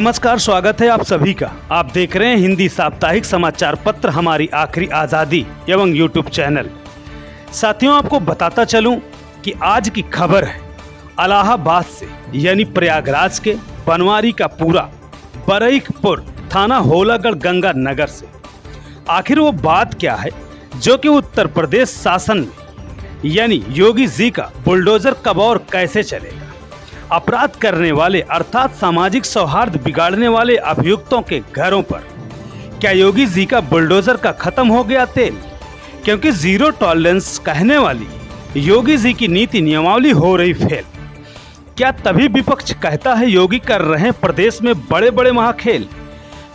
नमस्कार, स्वागत है आप सभी का। आप देख रहे हैं हिंदी साप्ताहिक समाचार पत्र हमारी आखिरी आज़ादी एवं यूट्यूब चैनल। साथियों, आपको बताता चलूं कि आज की खबर है इलाहाबाद से यानी प्रयागराज के बनवारी का पूरा बरईकपुर थाना होलागढ़ गंगा नगर से। आखिर वो बात क्या है जो कि उत्तर प्रदेश शासन में यानी योगी जी का बुलडोजर कब और कैसे चलेगा। अपराध करने वाले अर्थात सामाजिक सौहार्द बिगाड़ने वाले अभियुक्तों के घरों पर क्या योगी जी का बुलडोजर का खत्म हो गया तेल? क्योंकि जीरो टॉलरेंस कहने वाली योगी जी की नीति नियमावली हो रही फेल। क्या तभी विपक्ष कहता है योगी कर रहे हैं प्रदेश में बड़े बड़े महाखेल?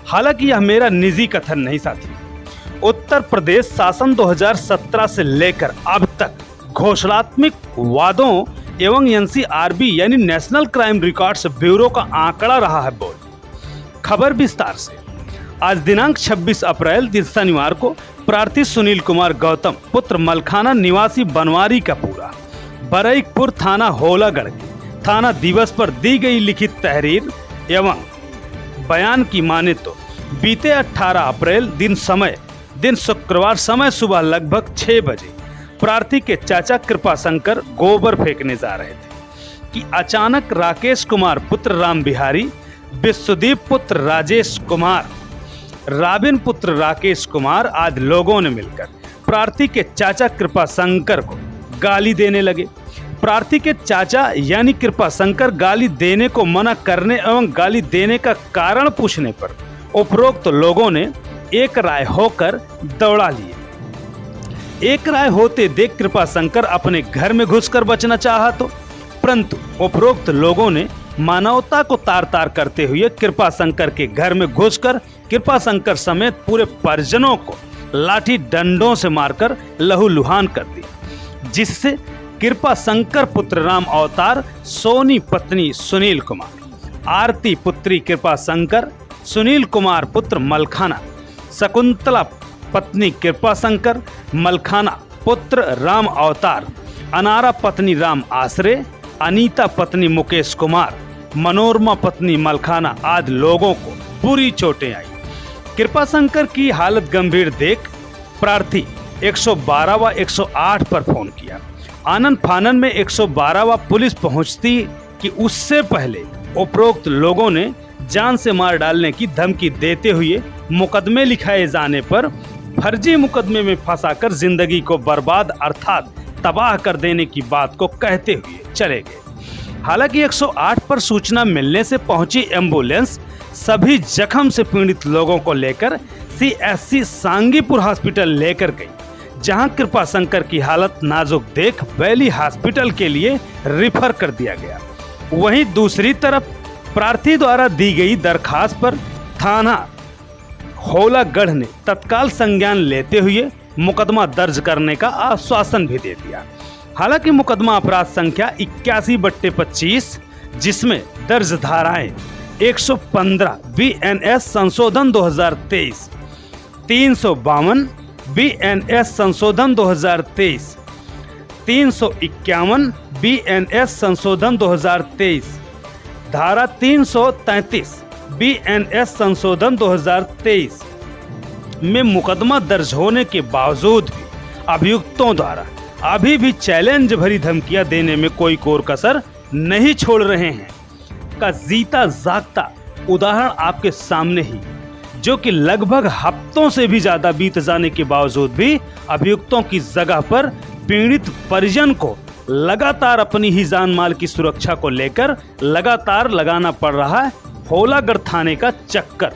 हालांकि यह मेरा निजी कथन नहीं साथी। उत्तर प्रदेश शासन 2017 से लेकर अब तक घोषणात्मक वादों एवं एनसीआरबी यानी नेशनल क्राइम रिकॉर्ड्स ब्यूरो का आंकड़ा रहा है बोल। खबर विस्तार से। आज दिनांक 26 अप्रैल दिन शनिवार को प्रार्थी सुनील कुमार गौतम पुत्र मलखाना निवासी बनवारी का पूरा बरईकपुर थाना होलागढ़ के थाना दिवस पर दी गई लिखित तहरीर एवं बयान की माने तो बीते 18 अप्रैल दिन शुक्रवार समय सुबह लगभग 6 बजे प्रार्थी के चाचा कृपाशंकर गोबर फेंकने जा रहे थे कि अचानक राकेश कुमार पुत्र राम बिहारी, विश्वदीप पुत्र राजेश कुमार, राबिन पुत्र राकेश कुमार आदि लोगों ने मिलकर प्रार्थी के चाचा कृपाशंकर को गाली देने लगे। प्रार्थी के चाचा यानी कृपाशंकर गाली देने को मना करने एवं गाली देने का कारण पूछने पर उपरोक्त लोगों ने एक राय होकर दौड़ा लिए। एक राय होते देख कृपाशंकर अपने घर में घुसकर बचना चाहा तो, परंतु उपरोक्त लोगों ने मानवता को तार तार करते हुए कृपाशंकर के घर में घुसकर कृपाशंकर समेत पूरे परिजनों को लाठी डंडों से मारकर लहूलुहान कर दिया, जिससे कृपाशंकर पुत्र राम अवतार, सोनी पत्नी सुनील कुमार, आरती पुत्री कृपाशंकर, सुनील कुमार पुत्र मलखाना, शकुंतला पत्नी कृपाशंकर, मलखाना पुत्र राम अवतार, अनारा पत्नी राम आश्रे, अनीता पत्नी मुकेश कुमार, मनोरमा पत्नी मलखाना आदि लोगों को बुरी चोटें आई। कृपाशंकर की हालत गंभीर देख प्रार्थी 112 व 108 पर फोन किया। आनन फानन में 112 व पुलिस पहुंचती कि उससे पहले उपरोक्त लोगों ने जान से मार डालने की धमकी देते हुए मुकदमे लिखाए जाने पर फर्जी मुकदमे में फंसाकर जिंदगी को बर्बाद अर्थात तबाह कर देने की बात को कहते हुए चले गए। हालांकि 108 पर सूचना मिलने से पहुंची एम्बुलेंस सभी जख्म से पीड़ित लोगों को लेकर सीएससी सांगीपुर हॉस्पिटल लेकर गई, जहां कृपाशंकर की हालत नाजुक देख वैली हॉस्पिटल के लिए रिफर कर दिया गया। वहीं दूसरी तरफ प्रार्थी द्वारा दी गई दरखास्त पर थाना होलागढ़ ने तत्काल संज्ञान लेते हुए मुकदमा दर्ज करने का आश्वासन भी दे दिया। हालांकि मुकदमा अपराध संख्या 81/25 जिसमें दर्ज धाराएं 115 बीएनएस संशोधन 2023, 352 बीएनएस संशोधन 2023, 351 बीएनएस संशोधन 2023, धारा 333 बीएनएस संशोधन 2023 में मुकदमा दर्ज होने के बावजूद भी अभियुक्तों द्वारा अभी भी चैलेंज भरी धमकियां देने में कोई कोर कसर नहीं छोड़ रहे हैं का जीता जागता उदाहरण आपके सामने ही, जो कि लगभग हफ्तों से भी ज्यादा बीत जाने के बावजूद भी अभियुक्तों की जगह पर पीड़ित परिजन को लगातार अपनी ही जान माल की सुरक्षा को लेकर लगातार लगाना पड़ रहा है होलागढ़ थाने का चक्कर।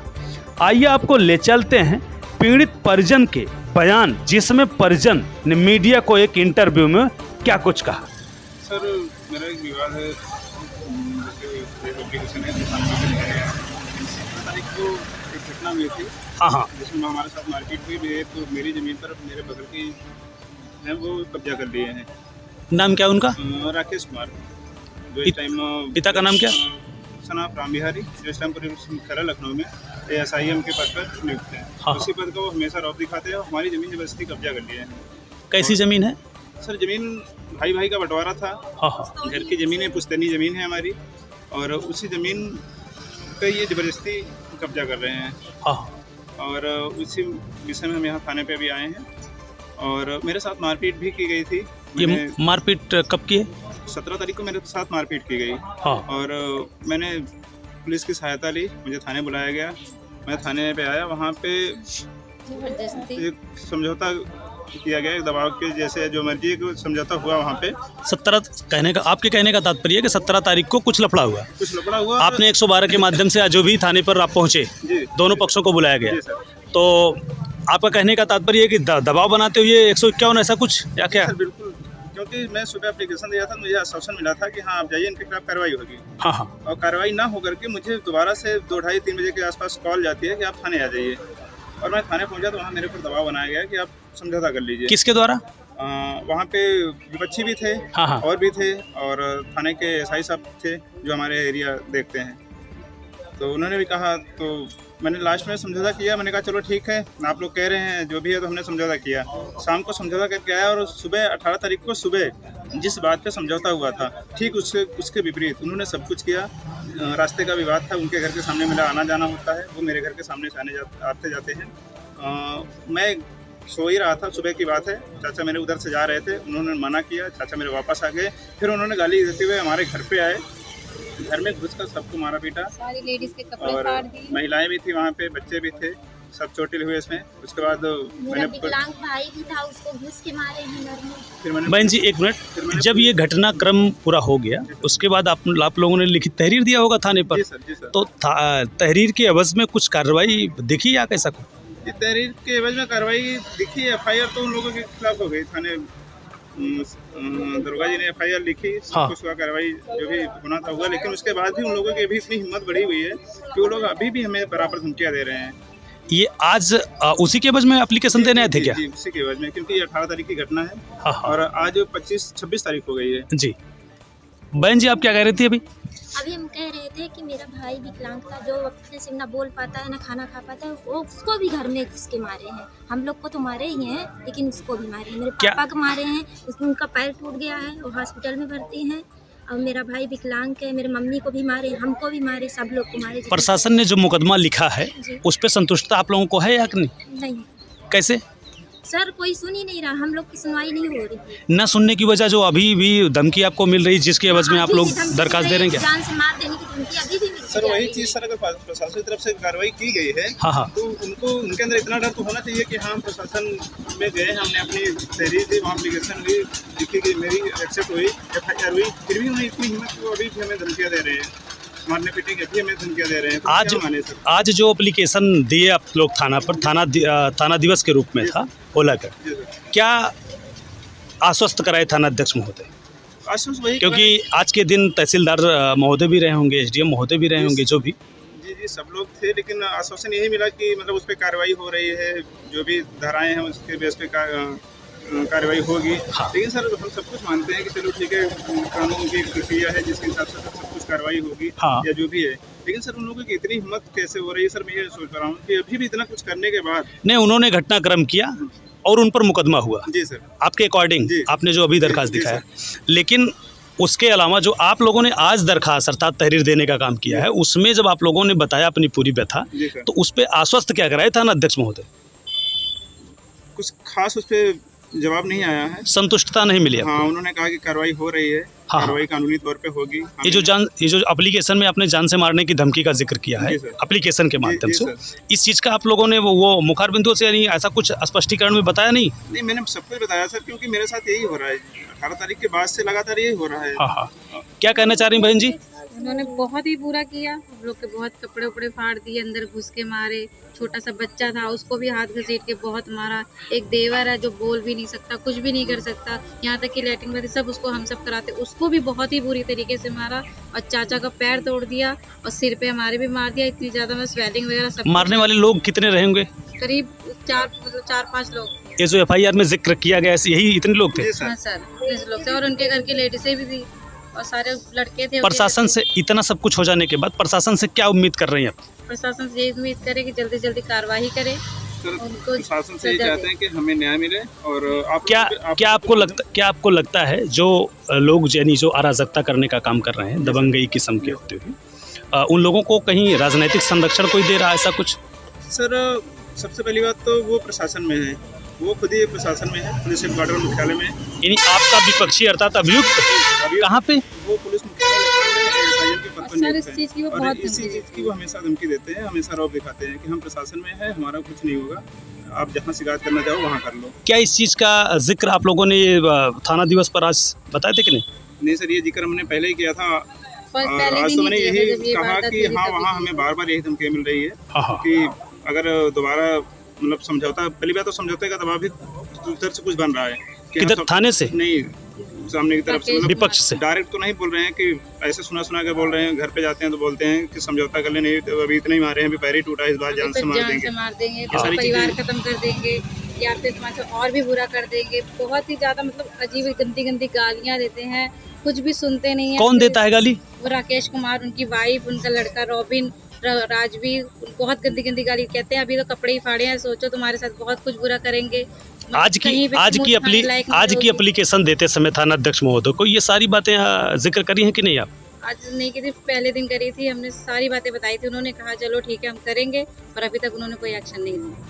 आइए आपको ले चलते हैं पीड़ित परिजन के बयान, जिसमें परिजन ने मीडिया को एक इंटरव्यू में क्या कुछ कहा। सर, मेरा एक विवाद है, तो एक घटना हुई थी। हाँ, जिसमें हमारे साथ मारपीट हुई। तो मेरी जमीन पर मेरे बगल की है वो कब्जा कर लिए हैं। नाम क्या उनका? राकेश कुमार। जो इस टाइम पिता का नाम क्या? सनाप राम बिहारी, इस टाइम खरा लखनऊ में एएसआईएम के पद पर नियुक्त है। हाँ। उसी पद को हमेशा रौब दिखाते हैं। हमारी जमीन जबरदस्ती कब्जा कर लिए हैं। कैसी जमीन है? सर, जमीन भाई भाई का बंटवारा था। हाँ। घर की जमीन है, पुश्तैनी जमीन है हमारी, और उसी जमीन पे ये ज़बरदस्ती कब्जा कर रहे हैं। हाँ। और उसी विषय में हम यहाँ थाने पे भी आए हैं और मेरे साथ मारपीट भी की गई थी। ये मारपीट कब की है? 17 तारीख को मेरे साथ मारपीट की गई। हाँ। और मैंने पुलिस की सहायता ली, मुझे थाने बुलाया गया, मैं थाने पे आया। वहाँ पे एक समझौता किया गया, एक दबाव के जैसे जो मर्जी को समझौता हुआ वहाँ पे। 17 कहने का, आपके कहने का तात्पर्य है कि 17 तारीख को कुछ लफड़ा हुआ? कुछ लफड़ा हुआ। आपने 112 के माध्यम से जो भी थाने पर आप पहुँचे, दोनों पक्षों को बुलाया गया, तो आपका कहने का तात्पर्य है कि दबाव बनाते हुए 151 ऐसा कुछ या क्या? सर बिल्कुल, क्योंकि मैं सुबह एप्लीकेशन दिया था, मुझे आश्वासन मिला था कि हाँ आप जाइए, इनके खिलाफ कार्रवाई होगी। हाँ हाँ। और कार्रवाई ना होकर के मुझे दोबारा से 2, ढाई, 3 बजे के आसपास कॉल जाती है कि आप थाने आ जाइए। और मैं थाने पहुंचा तो वहाँ मेरे पर दबाव बनाया गया कि आप समझौता कर लीजिए। किसके द्वारा? वहाँ पे विपक्षी भी थे। हाँ हाँ। और भी थे, और थाने के एसआई साहब थे जो हमारे एरिया देखते हैं, तो उन्होंने भी कहा। तो मैंने लास्ट में समझौता किया, मैंने कहा चलो ठीक है, आप लोग कह रहे हैं जो भी है, तो हमने समझौता किया। शाम को समझौता करके आया और सुबह 18 तारीख को सुबह जिस बात पे समझौता हुआ था, ठीक उसके विपरीत उन्होंने सब कुछ किया। रास्ते का विवाद था, उनके घर के सामने मेरा आना जाना होता है, वो मेरे घर के सामने से आते जाते हैं। मैं सो ही रहा था, सुबह की बात है, चाचा मेरे उधर से जा रहे थे, उन्होंने मना किया, चाचा मेरे वापस आ गए। फिर उन्होंने गाली देते हुए हमारे घर पे आए, घर में घुसकर सबको मारा पीटा। सारी लेडीज के कपड़े और फाड़ दिए। महिलाएं भी थी वहाँ पे, बच्चे भी थे, सब चोटिल हुए इसमें। उसके बाद मेरा विकलांग भाई भी था, उसको घुस के मारे हैं घर में। फिर मैंने बहन जी एक मिनट, जब ये घटनाक्रम पूरा हो गया उसके बाद आप लोगों ने लिखित तहरीर दिया होगा थाने पर? जी सर, जी सर। तो तहरीर के एवज में कुछ कार्रवाई दिखी या कैसा कुछ? तहरीर के एवज में कार्रवाई दिखी। एफआईआर तो उन लोगों के खिलाफ हो गई, थाने दुर्गा जी ने एफआईआर लिखी। हाँ। कुछ हुआ, कार्रवाई जो भी होना था हुआ, लेकिन उसके बाद भी उन लोगों की भी इतनी हिम्मत बढ़ी हुई है कि वो लोग अभी भी हमें बराबर धमकियाँ दे रहे हैं। ये आज उसी के एवज में एप्लीकेशन देने आए थे क्या? जी, उसी के एवज में, क्योंकि ये 18 तारीख की घटना है। हाँ हाँ। और आज 25-26 तारीख हो गई है। जी बहन जी आप क्या कह रही थी अभी? अभी हम कह रहे थे कि मेरा भाई विकलांग था, जो अपने से ना बोल पाता है ना खाना खा पाता है, वो उसको भी घर में घुस के मारे हैं। हम लोग को तो मारे ही हैं, लेकिन उसको भी मारे हैं। मेरे पापा को मारे हैं, उनका पैर टूट गया है, वो हॉस्पिटल में भर्ती हैं। और मेरा भाई विकलांग है, मेरे मम्मी को भी मारे, हमको भी मारे, सब लोग को मारे। प्रशासन ने जो मुकदमा लिखा है उस पर संतुष्टता आप लोगों को है या नहीं? कैसे? सर कोई सुन ही नहीं रहा, हम लोग की सुनवाई नहीं हो रही है। न सुनने की वजह जो अभी भी धमकी आपको मिल रही है, जिसके एवज में आप लोग दरखास्त दे रहे हैं क्या? जान से मार देने की धमकी अभी भी मिलती सर वही चीज़ सर, अगर प्रशासन की तरफ से कार्रवाई की गई है, हाँ हाँ, तो उनके अंदर इतना डर तो होना चाहिए कि हाँ प्रशासन में गए, हमने अपनी तहरीर दी, वहाँ एप्लीकेशन हुई, लिखी गई, मेरी एक्सेप्ट हुई, एफआईआर हुई, फिर भी उन्हें इतनी हिम्मत वो अभी भी हमें धमकियाँ दे रहे हैं, मारने पीटने की अभी हमें धमकियाँ दे रहे हैं। तो आज जो एप्लीकेशन दिए आप लोग थाना पर, थाना दिवस के रूप में था ओला का, क्या आश्वस्त कराए थाना अध्यक्ष महोदय? आश्वस्त वही, क्योंकि आज के दिन तहसीलदार महोदय भी रहे होंगे, एसडीएम महोदय भी रहे होंगे, जो भी जी सब लोग थे, लेकिन आश्वासन यही मिला कि मतलब उस पर कार्रवाई हो रही है, जो भी धाराएं हैं उसके बेस पे कार्रवाई होगी। हाँ। लेकिन सर हम सब कुछ मानते हैं कि चलो ठीक है, कानून की प्रक्रिया है जिसके हिसाब से सब कुछ कार्रवाई होगी। हाँ। या जो भी है, लेकिन सर उन लोगों की इतनी हिम्मत कैसे हो रही है? सर मैं ये सोच रहा हूँ कि अभी भी इतना कुछ करने के बाद नहीं, उन्होंने घटनाक्रम किया और उन पर मुकदमा हुआ। जी सर, आपके अकॉर्डिंग आपने जो अभी दरखास्त दिखाया, लेकिन उसके अलावा जो आप लोगों ने आज दरखास्त अर्थात तहरीर देने का काम किया है, उसमें जब आप लोगों ने बताया अपनी पूरी व्यथा, तो उस पर आश्वस्त क्या कराए थाना अध्यक्ष महोदय? कुछ खास उस पर जवाब नहीं आया है, संतुष्टता नहीं मिली। हाँ, उन्होंने कहा कि कार्रवाई हो रही है, हाँ। कार्रवाई कानूनी तौर पे होगी। ये जो एप्लीकेशन में आपने जान से मारने की धमकी का जिक्र किया है एप्लीकेशन के माध्यम से, इस चीज़ का आप लोगों ने वो मुखार बिंदु से यानी ऐसा कुछ स्पष्टीकरण में बताया नहीं? नहीं, मैंने सब कुछ बताया सर, क्योंकि मेरे साथ यही हो रहा है, 18 तारीख के बाद से लगातार यही हो रहा है। हाँ हाँ, क्या कहना चाह रही बहन जी? उन्होंने बहुत ही बुरा किया, हम लोग के बहुत कपड़े उपड़े फाड़ दिए, अंदर घुस के मारे। छोटा सा बच्चा था, उसको भी हाथ घसीट के बहुत मारा। एक देवर है जो बोल भी नहीं सकता, कुछ भी नहीं कर सकता, यहाँ तक कि लैट्रिन बाथरूम सब उसको हम सब कराते, उसको भी बहुत ही बुरी तरीके से मारा। और चाचा का पैर तोड़ दिया और सिर पे हमारे भी मार दिया, इतनी ज़्यादा में स्वेलिंग वगैरह सब। मारने वाले लोग कितने रहेंगे? करीब 4-5 लोग। ये जो एफआईआर में जिक्र किया गया है, यही इतने लोग थे? हाँ सर, 30 लोग थे, और उनके घर की लेडीजें भी थी और सारे लड़के थे। प्रशासन से इतना सब कुछ हो जाने के बाद प्रशासन से क्या उम्मीद कर रही हैं आप? प्रशासन से यही उम्मीद करे कि जल्दी जल्दी कार्रवाई करे। प्रशासन से चाहते हैं कि हमें न्याय मिले। और क्या आपको लगता है जो लोग यानी जो अराजकता करने का काम कर रहे हैं, दबंगई किस्म के होते हुए, उन लोगों को कहीं राजनीतिक संरक्षण कोई दे रहा है, ऐसा कुछ? सर सबसे पहली बात तो वो प्रशासन में है, वो खुद ही प्रशासन में है, पुलिस हेडक्वार्टर मुख्यालय में है। यानी आपका विपक्षी अर्थात अभियुक्त कहाँ पे? वो पुलिस मुख्यालय के पद पर सर नियुक्त इस चीज़ की वो है। और बहुत इसी चीज़ की वो हमेशा धमकी देते हैं, हमेशा रौब दिखाते हैं कि हम प्रशासन में है, हमारा कुछ नहीं होगा, आप जहाँ शिकायत करना चाहो वहाँ कर लो। क्या इस चीज़ का जिक्र आप लोगों ने थाना दिवस पर आज बताए थे कि नहीं? नहीं सर, ये जिक्र हमने पहले ही किया था। पहले आज दिन तो ही मैंने किया था यही जब ये कहा वारदात कि हुई हाँ तभी वहाँ किया। हमें बार बार यही धमकी मिल रही है हाँ। कि अगर दोबारा मतलब समझौता, पहली बात तो समझौते का दबाव भी उधर से कुछ बन रहा है कि किधर, हाँ, थाने से? नहीं, सामने की तरफ से, मतलब विपक्ष से? डायरेक्ट तो नहीं बोल रहे हैं कि ऐसे सुना के बोल रहे हैं, घर पे जाते हैं तो बोलते हैं कि समझौता कर ले, नहीं तो अभी इतना ही मारे हैं, अभी पैर ही टूटा है, इस बार जान से मार देंगे। तो सारी परिवार चीज़ें- खत्म कर देंगे या फिर तुम्हारे साथ और भी बुरा कर देंगे। बहुत ही ज्यादा मतलब अजीब गंदी गालियाँ देते हैं, कुछ भी सुनते नहीं है। कौन देता है गाली? वो राकेश कुमार, उनकी वाइफ, उनका लड़का रॉबिन, राजवीर, बहुत गंदी गाली कहते हैं। अभी तो कपड़े ही फाड़े हैं, सोचो तुम्हारे साथ बहुत कुछ बुरा करेंगे। आज की एप्लीकेशन देते समय थाना अध्यक्ष महोदय को ये सारी बातें जिक्र करी हैं कि नहीं आप? आज नहीं की थी, पहले दिन करी थी, हमने सारी बातें बताई थी। उन्होंने कहा चलो ठीक है हम करेंगे, पर अभी तक उन्होंने कोई एक्शन नहीं लिया।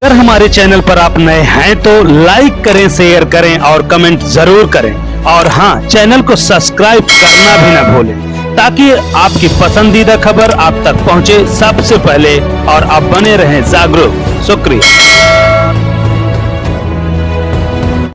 अगर हमारे चैनल पर आप नए हैं तो लाइक करें, शेयर करें और कमेंट जरूर करें। और हाँ, चैनल को सब्सक्राइब करना भी ना भूलें ताकि आपकी पसंदीदा खबर आप तक पहुंचे सबसे पहले और आप बने रहें जागरूक। शुक्रिया।